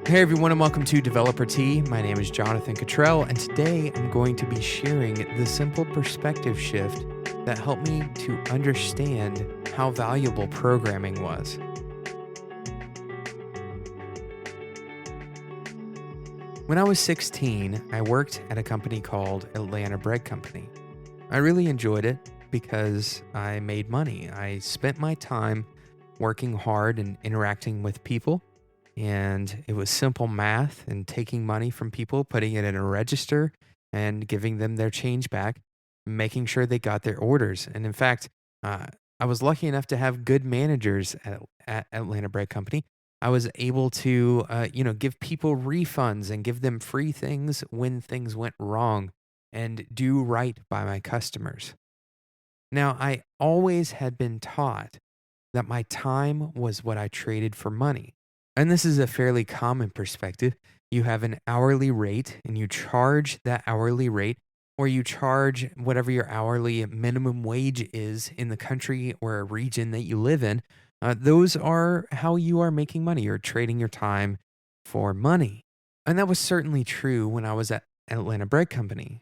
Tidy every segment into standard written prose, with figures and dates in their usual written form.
Hey everyone, and welcome to Developer Tea. My name is Jonathan Cottrell, and today I'm going to be sharing the simple perspective shift that helped me to understand how valuable programming was. When I was 16, I worked at a company called Atlanta Bread Company. I really enjoyed it because I made money. I spent my time working hard and interacting with people. And it was simple math and taking money from people, putting it in a register and giving them their change back, making sure they got their orders. And in fact, uh, I was lucky enough to have good managers at Atlanta Bread Company. I was able to, give people refunds and give them free things when things went wrong and do right by my customers. Now, I always had been taught that my time was what I traded for money. And this is a fairly common perspective. You have an hourly rate and you charge that hourly rate, or you charge whatever your hourly minimum wage is in the country or a region that you live in. Those are how you are making money. You're trading your time for money. And that was certainly true when I was at Atlanta Bread Company.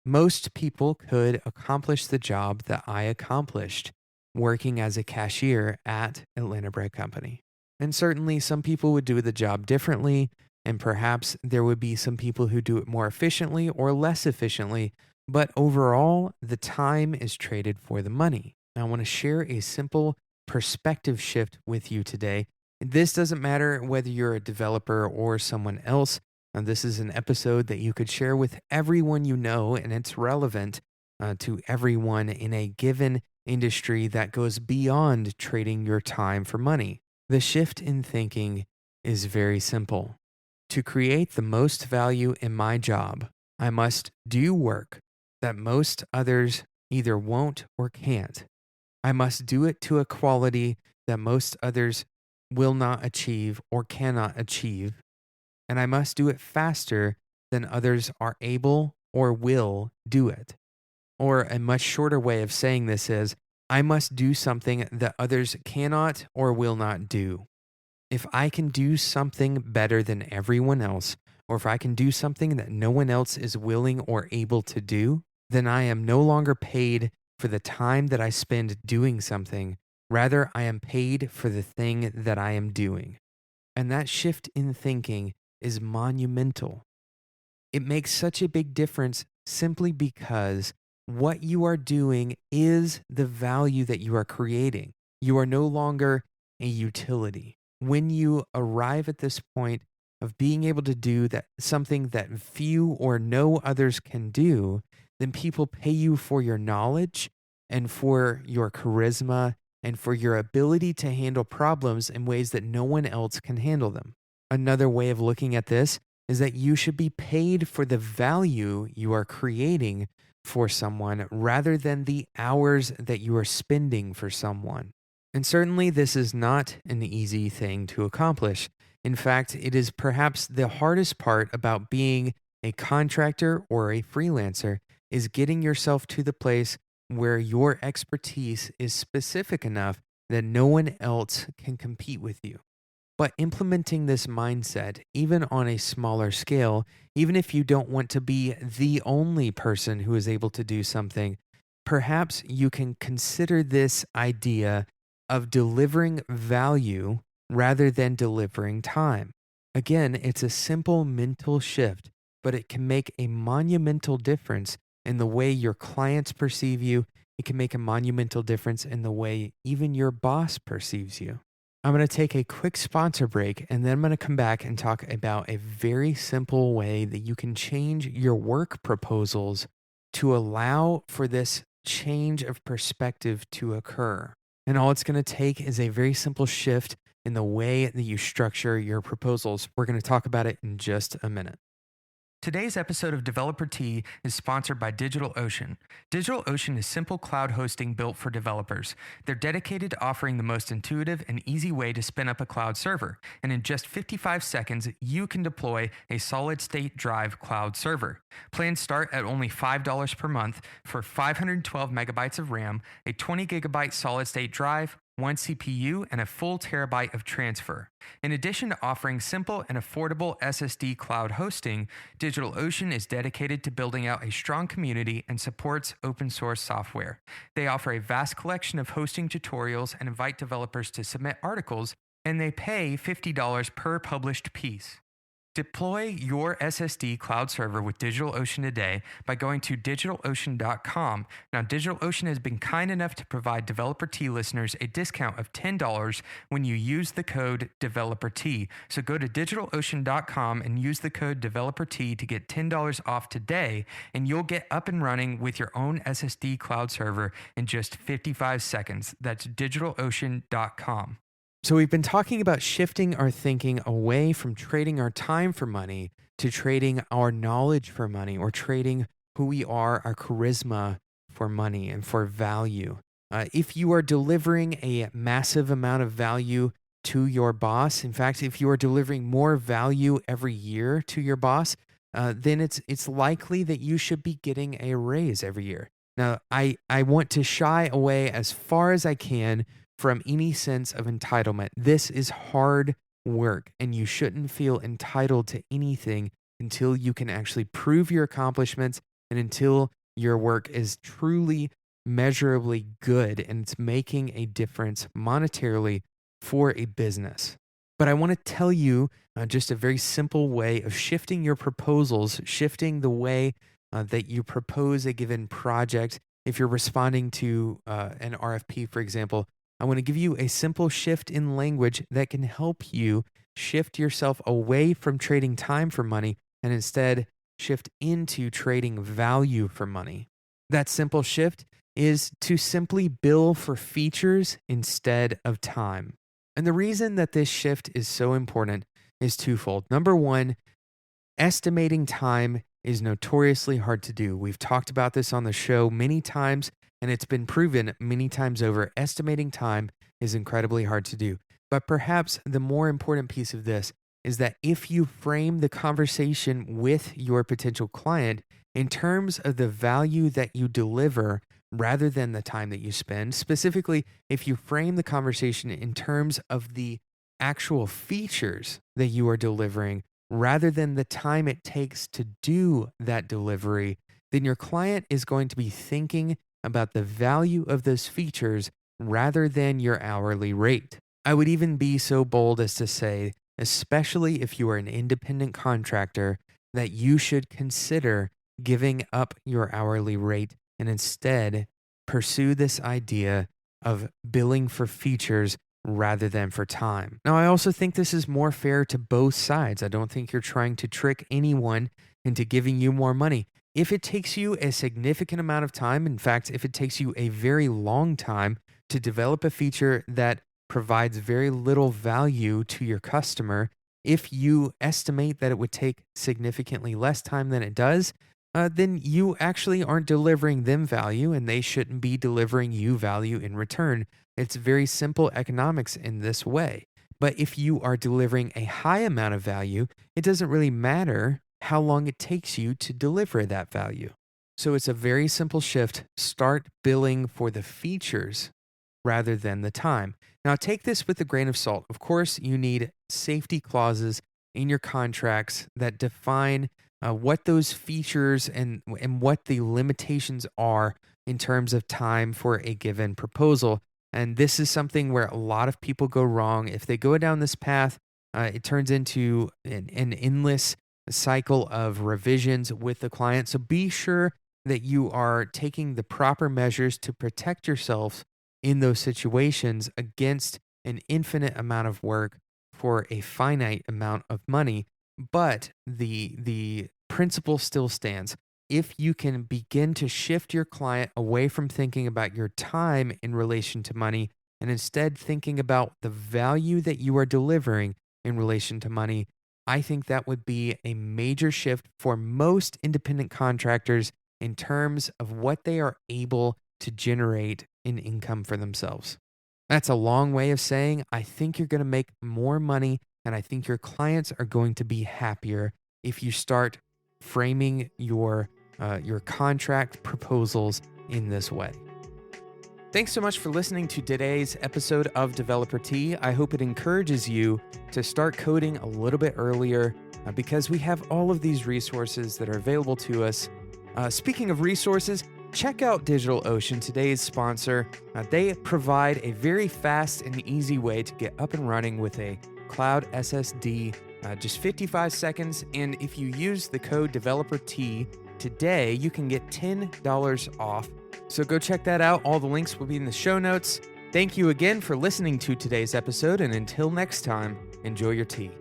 Most people could accomplish the job that I accomplished working as a cashier at Atlanta Bread Company. And certainly some people would do the job differently, and perhaps there would be some people who do it more efficiently or less efficiently, but overall, the time is traded for the money. Now, I want to share a simple perspective shift with you today. This doesn't matter whether you're a developer or someone else. This is an episode that you could share with everyone you know, and it's relevant to everyone in a given industry that goes beyond trading your time for money. The shift in thinking is very simple. To create the most value in my job, I must do work that most others either won't or can't. I must do it to a quality that most others will not achieve or cannot achieve, and I must do it faster than others are able or will do it. Or a much shorter way of saying this is, I must do something that others cannot or will not do. If I can do something better than everyone else, or if I can do something that no one else is willing or able to do, then I am no longer paid for the time that I spend doing something. Rather, I am paid for the thing that I am doing. And that shift in thinking is monumental. It makes such a big difference simply because what you are doing is the value that you are creating. You are no longer a utility. When you arrive at this point of being able to do that something that few or no others can do, then people pay you for your knowledge and for your charisma and for your ability to handle problems in ways that no one else can handle them. Another way of looking at this is that you should be paid for the value you are creating for someone rather than the hours that you are spending for someone. And certainly, this is not an easy thing to accomplish. In fact, it is perhaps the hardest part about being a contractor or a freelancer is getting yourself to the place where your expertise is specific enough that no one else can compete with you. But implementing this mindset, even on a smaller scale, even if you don't want to be the only person who is able to do something, perhaps you can consider this idea of delivering value rather than delivering time. Again, it's a simple mental shift, but it can make a monumental difference in the way your clients perceive you. It can make a monumental difference in the way even your boss perceives you. I'm going to take a quick sponsor break and then I'm going to come back and talk about a very simple way that you can change your work proposals to allow for this change of perspective to occur. And all it's going to take is a very simple shift in the way that you structure your proposals. We're going to talk about it in just a minute. Today's episode of Developer Tea is sponsored by DigitalOcean. DigitalOcean is simple cloud hosting built for developers. They're dedicated to offering the most intuitive and easy way to spin up a cloud server. And in just 55 seconds, you can deploy a solid-state drive cloud server. Plans start at only $5 per month for 512 megabytes of RAM, a 20 gigabyte solid-state drive, one CPU, and a full terabyte of transfer. In addition to offering simple and affordable SSD cloud hosting, DigitalOcean is dedicated to building out a strong community and supports open source software. They offer a vast collection of hosting tutorials and invite developers to submit articles, and they pay $50 per published piece. Deploy your SSD cloud server with DigitalOcean today by going to DigitalOcean.com. Now, DigitalOcean has been kind enough to provide Developer T listeners a discount of $10 when you use the code DeveloperT. So go to DigitalOcean.com and use the code DeveloperT to get $10 off today, and you'll get up and running with your own SSD cloud server in just 55 seconds. That's DigitalOcean.com. So we've been talking about shifting our thinking away from trading our time for money to trading our knowledge for money, or trading who we are, our charisma, for money and for value. If you are delivering a massive amount of value to your boss, in fact, if you are delivering more value every year to your boss, then it's likely that you should be getting a raise every year. Now, I want to shy away as far as I can from any sense of entitlement. This is hard work, and you shouldn't feel entitled to anything until you can actually prove your accomplishments and until your work is truly measurably good and it's making a difference monetarily for a business. But I want to tell you just a very simple way of shifting your proposals, shifting the way that you propose a given project. If you're responding to an RFP, for example, I want to give you a simple shift in language that can help you shift yourself away from trading time for money and instead shift into trading value for money. That simple shift is to simply bill for features instead of time. And the reason that this shift is so important is twofold. Number one, estimating time is notoriously hard to do. We've talked about this on the show many times, and it's been proven many times over. Estimating time is incredibly hard to do. But perhaps the more important piece of this is that if you frame the conversation with your potential client in terms of the value that you deliver rather than the time that you spend, specifically, if you frame the conversation in terms of the actual features that you are delivering rather than the time it takes to do that delivery, then your client is going to be thinking about the value of those features rather than your hourly rate. I would even be so bold as to say, especially if you are an independent contractor, that you should consider giving up your hourly rate and instead pursue this idea of billing for features rather than for time. Now, I also think this is more fair to both sides. I don't think you're trying to trick anyone into giving you more money. If it takes you a significant amount of time, in fact, if it takes you a very long time to develop a feature that provides very little value to your customer, if you estimate that it would take significantly less time than it does, then you actually aren't delivering them value and they shouldn't be delivering you value in return. It's very simple economics in this way. But if you are delivering a high amount of value, it doesn't really matter how long it takes you to deliver that value. So it's a very simple shift. Start billing for the features rather than the time. Now, take this with a grain of salt. Of course, you need safety clauses in your contracts that define what those features and what the limitations are in terms of time for a given proposal. And this is something where a lot of people go wrong. If they go down this path, it turns into an endless cycle of revisions with the client. So be sure that you are taking the proper measures to protect yourself in those situations against an infinite amount of work for a finite amount of money. But the principle still stands. If you can begin to shift your client away from thinking about your time in relation to money and instead thinking about the value that you are delivering in relation to money, I think that would be a major shift for most independent contractors in terms of what they are able to generate in income for themselves. That's a long way of saying I think you're going to make more money and I think your clients are going to be happier if you start framing your contract proposals in this way. Thanks so much for listening to today's episode of Developer Tea. I hope it encourages you to start coding a little bit earlier because we have all of these resources that are available to us. Speaking of resources, check out DigitalOcean, today's sponsor. They provide a very fast and easy way to get up and running with a cloud SSD, just 55 seconds. And if you use the code DeveloperT today, you can get $10 off. So go check that out. All the links will be in the show notes. Thank you again for listening to today's episode, and until next time, enjoy your tea.